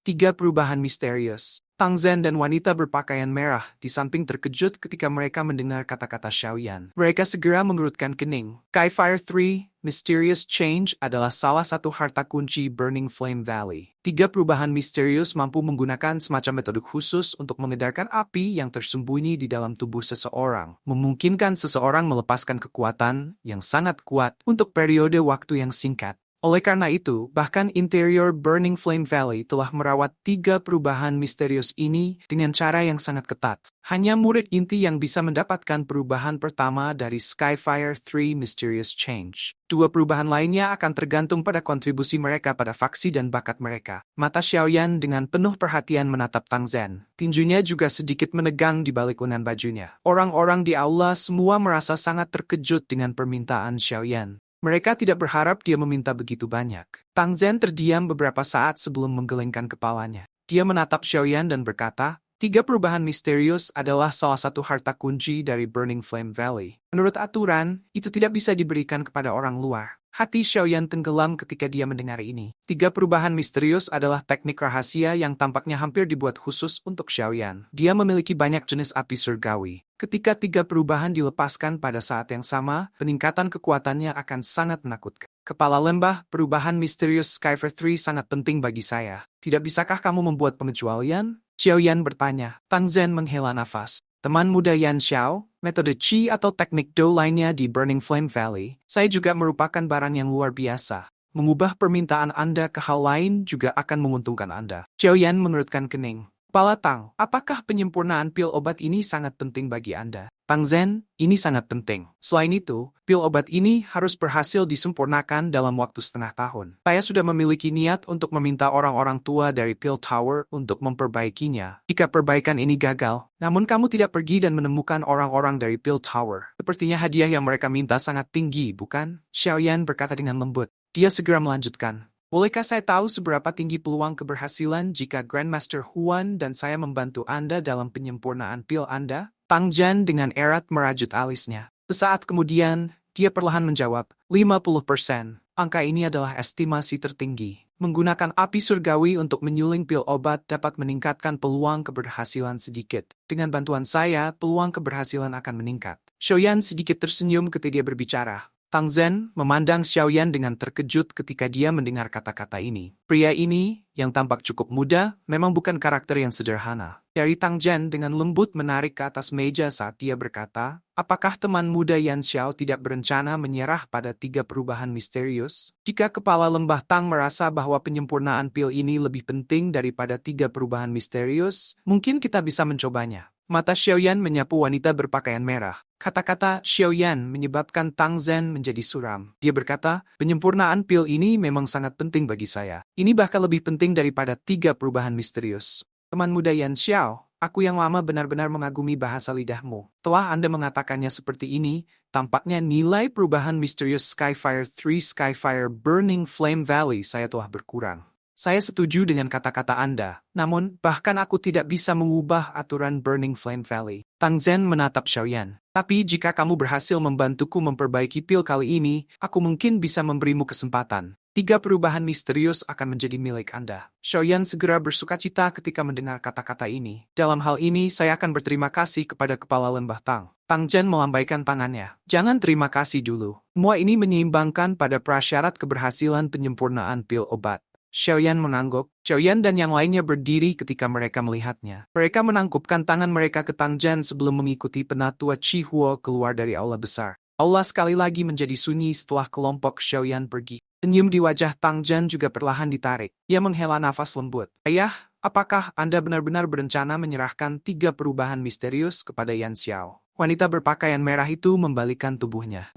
3 perubahan misterius. Tang Zhen dan wanita berpakaian merah di samping terkejut ketika mereka mendengar kata-kata Xiaoyan. Mereka segera mengerutkan kening. Skyfire 3, Mysterious Change adalah salah satu harta kunci Burning Flame Valley. 3 perubahan misterius mampu menggunakan semacam metode khusus untuk mengedarkan api yang tersembunyi di dalam tubuh seseorang, memungkinkan seseorang melepaskan kekuatan yang sangat kuat untuk periode waktu yang singkat. Oleh karena itu, bahkan interior Burning Flame Valley telah merawat 3 perubahan misterius ini dengan cara yang sangat ketat. Hanya murid inti yang bisa mendapatkan perubahan pertama dari Skyfire 3 Mysterious Change. 2 perubahan lainnya akan tergantung pada kontribusi mereka pada faksi dan bakat mereka. Mata Xiaoyan dengan penuh perhatian menatap Tang Zhen. Tinjunya juga sedikit menegang di balik unan bajunya. Orang-orang di aula semua merasa sangat terkejut dengan permintaan Xiaoyan. Mereka tidak berharap dia meminta begitu banyak. Tang Zhen terdiam beberapa saat sebelum menggelengkan kepalanya. Dia menatap Xiaoyan dan berkata, 3 perubahan misterius adalah salah satu harta kunci dari Burning Flame Valley. Menurut aturan, itu tidak bisa diberikan kepada orang luar. Hati Xiaoyan tenggelam ketika dia mendengar ini. 3 perubahan misterius adalah teknik rahasia yang tampaknya hampir dibuat khusus untuk Xiaoyan. Dia memiliki banyak jenis api surgawi. Ketika 3 perubahan dilepaskan pada saat yang sama, peningkatan kekuatannya akan sangat menakutkan. Kepala lembah, perubahan misterius Skyfire 3 sangat penting bagi saya. Tidak bisakah kamu membuat pengecualian? Xiaoyan bertanya. Tang Zhen menghela nafas. Teman muda Yan Xiao, metode Qi atau teknik Do lainnya di Burning Flame Valley, saya juga merupakan barang yang luar biasa. Mengubah permintaan Anda ke hal lain juga akan menguntungkan Anda. Xiaoyan mengerutkan kening. Kepala Tang, apakah penyempurnaan pil obat ini sangat penting bagi Anda? Tang Zhen, ini sangat penting. Selain itu, pil obat ini harus berhasil disempurnakan dalam waktu setengah tahun. Saya sudah memiliki niat untuk meminta orang-orang tua dari Pil Tower untuk memperbaikinya. Jika perbaikan ini gagal, namun kamu tidak pergi dan menemukan orang-orang dari Pil Tower. Sepertinya hadiah yang mereka minta sangat tinggi, bukan? Xiaoyan berkata dengan lembut. Dia segera melanjutkan. Bolehkah saya tahu seberapa tinggi peluang keberhasilan jika Grandmaster Huan dan saya membantu Anda dalam penyempurnaan pil Anda? Tang Zhen dengan erat merajut alisnya. Sesaat kemudian, dia perlahan menjawab, 50%. Angka ini adalah estimasi tertinggi. Menggunakan api surgawi untuk menyuling pil obat dapat meningkatkan peluang keberhasilan sedikit. Dengan bantuan saya, peluang keberhasilan akan meningkat. Xiaoyan sedikit tersenyum ketika dia berbicara. Tang Zhen memandang Xiaoyan dengan terkejut ketika dia mendengar kata-kata ini. Pria ini, yang tampak cukup muda, memang bukan karakter yang sederhana. Dari Tang Zhen dengan lembut menarik ke atas meja saat dia berkata, apakah teman muda Yan Xiao tidak berencana menyerah pada 3 perubahan misterius? Jika kepala lembah Tang merasa bahwa penyempurnaan pil ini lebih penting daripada 3 perubahan misterius, mungkin kita bisa mencobanya. Mata Xiaoyan menyapu wanita berpakaian merah. Kata-kata Xiaoyan menyebabkan Tang Zhen menjadi suram. Dia berkata, penyempurnaan pil ini memang sangat penting bagi saya. Ini bahkan lebih penting daripada 3 perubahan misterius. Teman muda Yan Xiao, aku yang lama benar-benar mengagumi bahasa lidahmu. Telah Anda mengatakannya seperti ini, tampaknya nilai perubahan misterius Skyfire 3 Skyfire Burning Flame Valley saya telah berkurang. Saya setuju dengan kata-kata Anda, namun bahkan aku tidak bisa mengubah aturan Burning Flame Valley. Tang Zhen menatap Xiaoyan. Tapi jika kamu berhasil membantuku memperbaiki pil kali ini, aku mungkin bisa memberimu kesempatan. 3 perubahan misterius akan menjadi milik Anda. Xiaoyan segera bersukacita ketika mendengar kata-kata ini. Dalam hal ini, saya akan berterima kasih kepada kepala lembah Tang. Tang Zhen melambaikan tangannya. Jangan terima kasih dulu. Semua ini menyeimbangkan pada prasyarat keberhasilan penyempurnaan pil obat. Xiaoyan mengangguk. Xiaoyan dan yang lainnya berdiri ketika mereka melihatnya. Mereka menangkupkan tangan mereka ke Tang Zhen sebelum mengikuti penatua Qi Huo keluar dari aula besar. Aula sekali lagi menjadi sunyi setelah kelompok Xiaoyan pergi. Senyum di wajah Tang Zhen juga perlahan ditarik. Ia menghela nafas lembut. Ayah, apakah Anda benar-benar berencana menyerahkan 3 perubahan misterius kepada Yan Xiao? Wanita berpakaian merah itu membalikkan tubuhnya.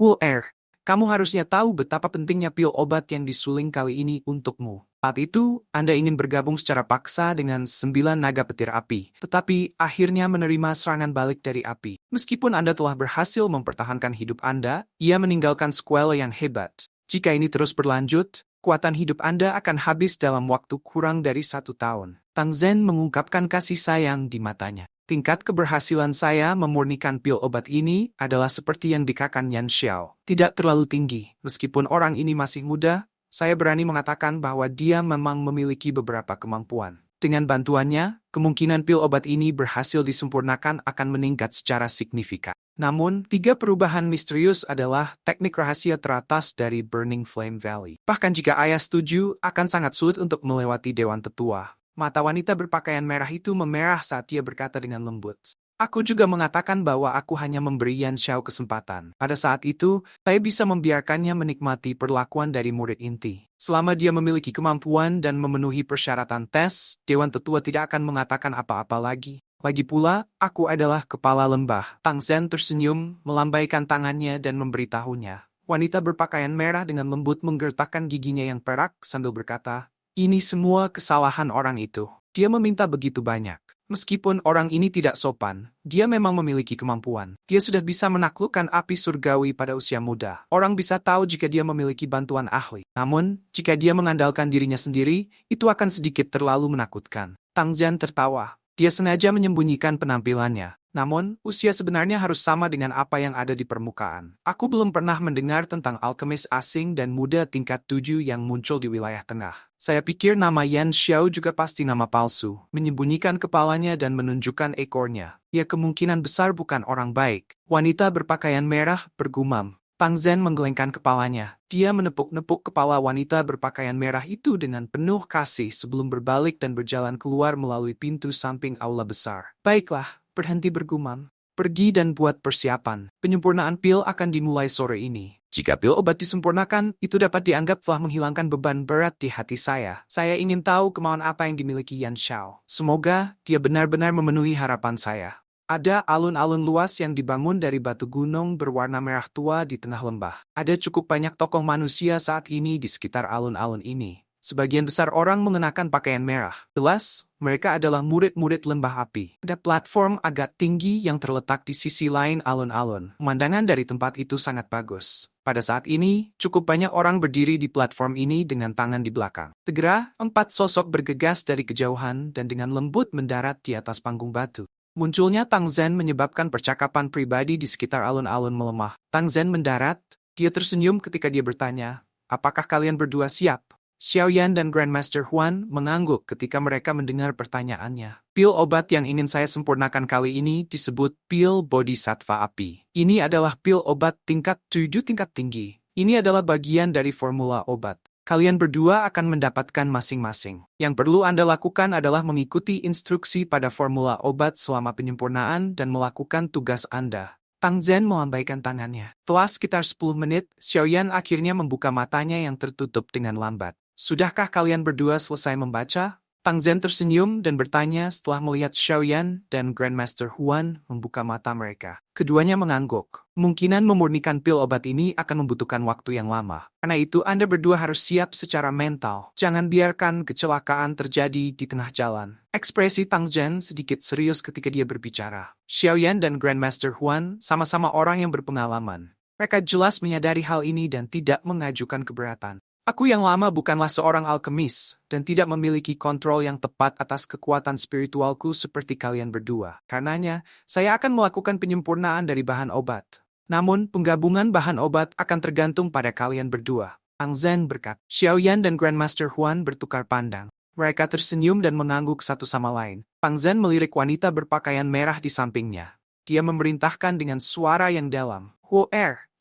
Kamu harusnya tahu betapa pentingnya pil obat yang disuling kali ini untukmu. Saat itu, Anda ingin bergabung secara paksa dengan 9 naga petir api, tetapi akhirnya menerima serangan balik dari api. Meskipun Anda telah berhasil mempertahankan hidup Anda, ia meninggalkan sequela yang hebat. Jika ini terus berlanjut, kekuatan hidup Anda akan habis dalam waktu kurang dari 1 tahun. Tang Zhen mengungkapkan kasih sayang di matanya. Tingkat keberhasilan saya memurnikan pil obat ini adalah seperti yang dikatakan Yan Xiao. Tidak terlalu tinggi. Meskipun orang ini masih muda, saya berani mengatakan bahwa dia memang memiliki beberapa kemampuan. Dengan bantuannya, kemungkinan pil obat ini berhasil disempurnakan akan meningkat secara signifikan. Namun, 3 perubahan misterius adalah teknik rahasia teratas dari Burning Flame Valley. Bahkan jika ayah setuju, akan sangat sulit untuk melewati Dewan Tetua. Mata wanita berpakaian merah itu memerah saat dia berkata dengan lembut. Aku juga mengatakan bahwa aku hanya memberi Yan Xiao kesempatan. Pada saat itu, saya bisa membiarkannya menikmati perlakuan dari murid inti. Selama dia memiliki kemampuan dan memenuhi persyaratan tes, Dewan Tetua tidak akan mengatakan apa-apa lagi. Lagi pula, aku adalah kepala lembah. Tang Zhen tersenyum, melambaikan tangannya dan memberitahunya. Wanita berpakaian merah dengan lembut menggertakkan giginya yang perak sambil berkata, ini semua kesalahan orang itu. Dia meminta begitu banyak. Meskipun orang ini tidak sopan, dia memang memiliki kemampuan. Dia sudah bisa menaklukkan api surgawi pada usia muda. Orang bisa tahu jika dia memiliki bantuan ahli. Namun, jika dia mengandalkan dirinya sendiri, itu akan sedikit terlalu menakutkan. Tang Zhen tertawa. Dia sengaja menyembunyikan penampilannya. Namun, usia sebenarnya harus sama dengan apa yang ada di permukaan. Aku belum pernah mendengar tentang alkemis asing dan muda tingkat 7 yang muncul di wilayah tengah. Saya pikir nama Yan Xiao juga pasti nama palsu. Menyembunyikan kepalanya dan menunjukkan ekornya. Ia kemungkinan besar bukan orang baik. Wanita berpakaian merah bergumam. Tang Zhen menggelengkan kepalanya. Dia menepuk-nepuk kepala wanita berpakaian merah itu dengan penuh kasih sebelum berbalik dan berjalan keluar melalui pintu samping aula besar. Baiklah, berhenti bergumam. Pergi dan buat persiapan. Penyempurnaan pil akan dimulai sore ini. Jika pil obat disempurnakan, itu dapat dianggap telah menghilangkan beban berat di hati saya. Saya ingin tahu kemauan apa yang dimiliki Yan Xiao. Semoga dia benar-benar memenuhi harapan saya. Ada alun-alun luas yang dibangun dari batu gunung berwarna merah tua di tengah lembah. Ada cukup banyak tokoh manusia saat ini di sekitar alun-alun ini. Sebagian besar orang mengenakan pakaian merah. Jelas, mereka adalah murid-murid lembah api. Ada platform agak tinggi yang terletak di sisi lain alun-alun. Pemandangan dari tempat itu sangat bagus. Pada saat ini, cukup banyak orang berdiri di platform ini dengan tangan di belakang. Segera, 4 sosok bergegas dari kejauhan dan dengan lembut mendarat di atas panggung batu. Munculnya Tang Zhen menyebabkan percakapan pribadi di sekitar alun-alun melemah. Tang Zhen mendarat, dia tersenyum ketika dia bertanya, apakah kalian berdua siap? Xiaoyan dan Grandmaster Huan mengangguk ketika mereka mendengar pertanyaannya. Pil obat yang ingin saya sempurnakan kali ini disebut pil Bodhisattva Api. Ini adalah pil obat tingkat 7 tingkat tinggi. Ini adalah bagian dari formula obat. Kalian berdua akan mendapatkan masing-masing. Yang perlu Anda lakukan adalah mengikuti instruksi pada formula obat selama penyempurnaan dan melakukan tugas Anda. Tang Zhen melambaikan tangannya. Setelah sekitar 10 menit, Xiaoyan akhirnya membuka matanya yang tertutup dengan lambat. Sudahkah kalian berdua selesai membaca? Tang Zhen tersenyum dan bertanya setelah melihat Xiaoyan dan Grandmaster Huan membuka mata mereka. Keduanya mengangguk. Kemungkinan memurnikan pil obat ini akan membutuhkan waktu yang lama. Karena itu Anda berdua harus siap secara mental. Jangan biarkan kecelakaan terjadi di tengah jalan. Ekspresi Tang Zhen sedikit serius ketika dia berbicara. Xiaoyan dan Grandmaster Huan sama-sama orang yang berpengalaman. Mereka jelas menyadari hal ini dan tidak mengajukan keberatan. Aku yang lama bukanlah seorang alkemis, dan tidak memiliki kontrol yang tepat atas kekuatan spiritualku seperti kalian berdua. Karenanya, saya akan melakukan penyempurnaan dari bahan obat. Namun, penggabungan bahan obat akan tergantung pada kalian berdua. Tang Zhen berkata. Xiaoyan dan Grandmaster Huan bertukar pandang. Mereka tersenyum dan mengangguk satu sama lain. Tang Zhen melirik wanita berpakaian merah di sampingnya. Dia memerintahkan dengan suara yang dalam. Huo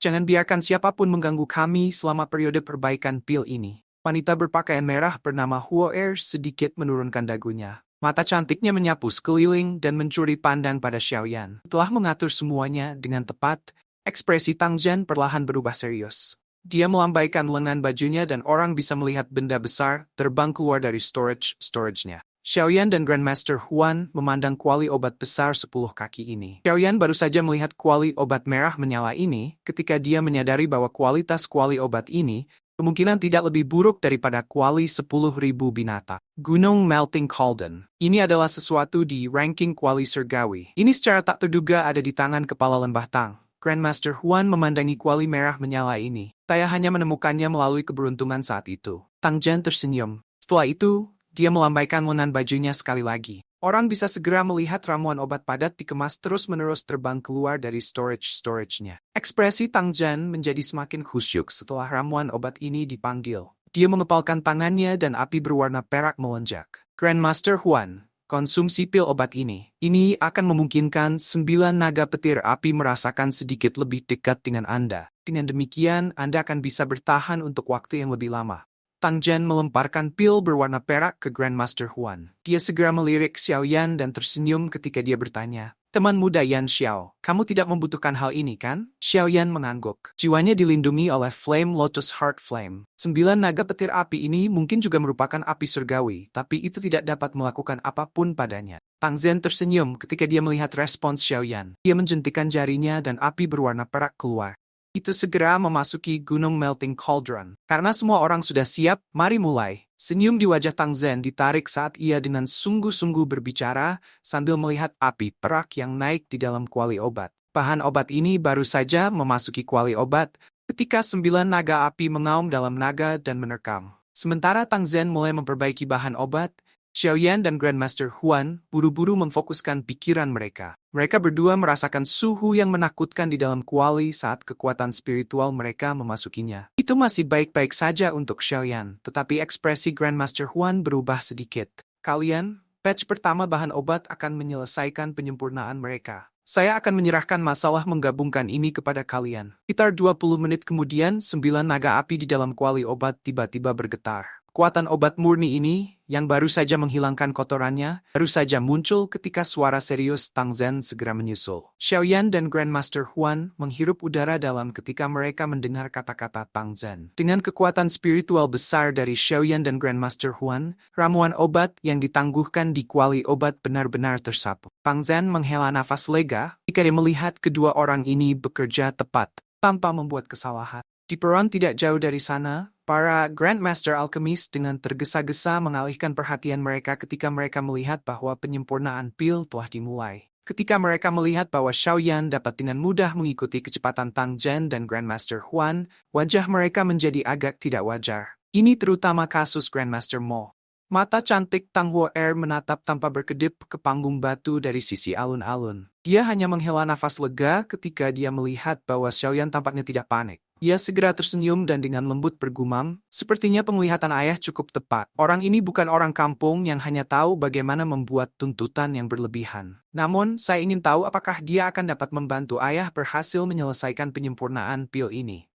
jangan biarkan siapapun mengganggu kami selama periode perbaikan pil ini. Wanita berpakaian merah bernama Huo sedikit menurunkan dagunya. Mata cantiknya menyapu sekeliling dan mencuri pandang pada Xiaoyan. Setelah mengatur semuanya dengan tepat, ekspresi Tang Zhen perlahan berubah serius. Dia melambaikan lengan bajunya dan orang bisa melihat benda besar terbang keluar dari storage-nya. Xiaoyan dan Grandmaster Huan memandang kuali obat besar 10 kaki ini. Xiaoyan baru saja melihat kuali obat merah menyala ini ketika dia menyadari bahwa kualitas kuali obat ini kemungkinan tidak lebih buruk daripada kuali 10.000 binatang. Gunung Melting Cauldron. Ini adalah sesuatu di ranking kuali surgawi. Ini secara tak terduga ada di tangan kepala lembah Tang. Grandmaster Huan memandangi kuali merah menyala ini. Saya hanya menemukannya melalui keberuntungan saat itu. Tang Zhen tersenyum. Setelah itu, dia melambaikan lengan bajunya sekali lagi. Orang bisa segera melihat ramuan obat padat dikemas terus-menerus terbang keluar dari storage-nya. Ekspresi Tang Zhen menjadi semakin khusyuk setelah ramuan obat ini dipanggil. Dia mengepalkan tangannya dan api berwarna perak melonjak. Grandmaster Huan, konsumsi pil obat ini. Ini akan memungkinkan 9 naga petir api merasakan sedikit lebih dekat dengan Anda. Dengan demikian, Anda akan bisa bertahan untuk waktu yang lebih lama. Tang Zhen melemparkan pil berwarna perak ke Grandmaster Huan. Dia segera melirik Xiao Yan dan tersenyum ketika dia bertanya, "Teman muda Yan Xiao, kamu tidak membutuhkan hal ini kan?" Xiao Yan mengangguk. Jiwanya dilindungi oleh Flame Lotus Heart Flame. 9 naga petir api ini mungkin juga merupakan api surgawi, tapi itu tidak dapat melakukan apapun padanya. Tang Zhen tersenyum ketika dia melihat respons Xiao Yan. Dia menjentikan jarinya dan api berwarna perak keluar. Itu segera memasuki Gunung Melting Cauldron. Karena semua orang sudah siap, mari mulai. Senyum di wajah Tang Zhen ditarik saat ia dengan sungguh-sungguh berbicara sambil melihat api perak yang naik di dalam kuali obat. Bahan obat ini baru saja memasuki kuali obat ketika 9 naga api mengaum dalam naga dan menerkam. Sementara Tang Zhen mulai memperbaiki bahan obat, Xiao Yan dan Grandmaster Huan buru-buru memfokuskan pikiran mereka. Mereka berdua merasakan suhu yang menakutkan di dalam kuali saat kekuatan spiritual mereka memasukinya. Itu masih baik-baik saja untuk Xiao Yan, tetapi ekspresi Grandmaster Huan berubah sedikit. "Kalian, batch pertama bahan obat akan menyelesaikan penyempurnaan mereka. Saya akan menyerahkan masalah menggabungkan ini kepada kalian." Sekitar 20 menit kemudian, 9 naga api di dalam kuali obat tiba-tiba bergetar. Kekuatan obat murni ini, yang baru saja menghilangkan kotorannya, baru saja muncul ketika suara serius Tang Zhen segera menyusul. Xiao Yan dan Grandmaster Huan menghirup udara dalam ketika mereka mendengar kata-kata Tang Zhen. Dengan kekuatan spiritual besar dari Xiao Yan dan Grandmaster Huan, ramuan obat yang ditangguhkan di kuali obat benar-benar tersapu. Tang Zhen menghela nafas lega ketika dia melihat kedua orang ini bekerja tepat, tanpa membuat kesalahan. Di peron tidak jauh dari sana, para Grandmaster Alchemist dengan tergesa-gesa mengalihkan perhatian mereka ketika mereka melihat bahwa penyempurnaan pil telah dimulai. Ketika mereka melihat bahwa Xiao Yan dapat dengan mudah mengikuti kecepatan Tang Zhen dan Grandmaster Huan, wajah mereka menjadi agak tidak wajar. Ini terutama kasus Grandmaster Mo. Mata cantik Tang Huo'er menatap tanpa berkedip ke panggung batu dari sisi alun-alun. Dia hanya menghela nafas lega ketika dia melihat bahwa Xiao Yan tampaknya tidak panik. Ia segera tersenyum dan dengan lembut bergumam, "Sepertinya penglihatan ayah cukup tepat. Orang ini bukan orang kampung yang hanya tahu bagaimana membuat tuntutan yang berlebihan. Namun, saya ingin tahu apakah dia akan dapat membantu ayah berhasil menyelesaikan penyempurnaan pil ini."